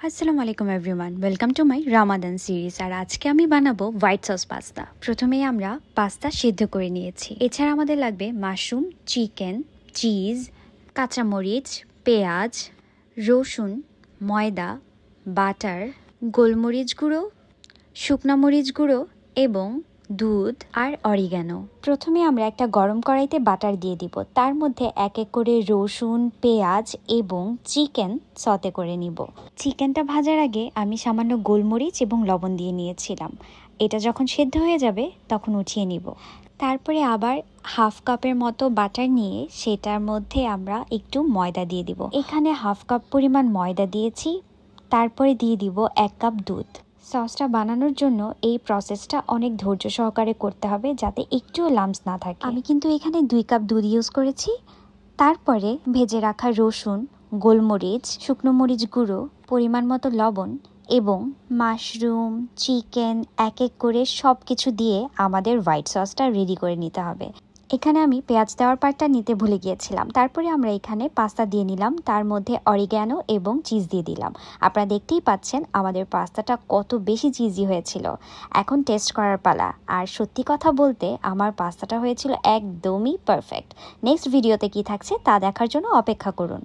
আসসালামু আলাইকুম everyone, welcome to my Ramadan series. আর আজকে আমি বানাবো হোয়াইট সস পাস্তা। প্রথমেই আমরা পাস্তা সিদ্ধ করে নিয়েছি। এছাড়া আমাদের লাগবে মাশরুম, চিকেন, চিজ, কাঁচামরিচ, পেঁয়াজ, রসুন, ময়দা, বাটার, গোলমরিচ গুঁড়ো, শুকনো মরিচ গুঁড়ো এবং দুধ আর অরিগানো। প্রথমে আমরা একটা গরম কড়াইতে বাটার দিয়ে দিব। তার মধ্যে এক এক করে রসুন, পেঁয়াজ এবং চিকেন সতে করে নিব। চিকেনটা ভাজার আগে আমি সামান্য গোলমরিচ এবং লবণ দিয়ে নিয়েছিলাম। এটা যখন সেদ্ধ হয়ে যাবে তখন উঠিয়ে নিব। তারপরে আবার হাফ কাপের মতো বাটার নিয়ে সেটার মধ্যে আমরা একটু ময়দা দিয়ে দিব। এখানে হাফ কাপ পরিমাণ ময়দা দিয়েছি। তারপরে দিয়ে দিব 1 কাপ দুধ। সসটা বানানোর জন্য এই প্রসেসটা অনেক ধৈর্য সহকারে করতে হবে, যাতে একটুও লাম্পস না থাকে। আমি কিন্তু এখানে 2 কাপ দুধ ইউজ করেছি। তারপরে ভেজে রাখা রসুন, গোলমরিচ, শুকনো মরিচ গুঁড়ো, পরিমাণ মতো লবণ এবং মাশরুম, চিকেন এক এক করে সব কিছু দিয়ে আমাদের হোয়াইট সসটা রেডি করে নিতে হবে। এখানে আমি পেঁয়াজ দেওয়ার পার্টটা নিতে ভুলে গিয়েছিলাম। তারপরে আমরা এখানে পাস্তা দিয়ে নিলাম, তার মধ্যে অরিগ্যানো এবং চিজ দিয়ে দিলাম। আপনারা দেখতেই পাচ্ছেন আমাদের পাস্তাটা কত বেশি চিজি হয়েছিল। এখন টেস্ট করার পালা। আর সত্যি কথা বলতে আমার পাস্তাটা হয়েছিল একদমই পারফেক্ট। নেক্সট ভিডিওতে কি থাকছে তা দেখার জন্য অপেক্ষা করুন।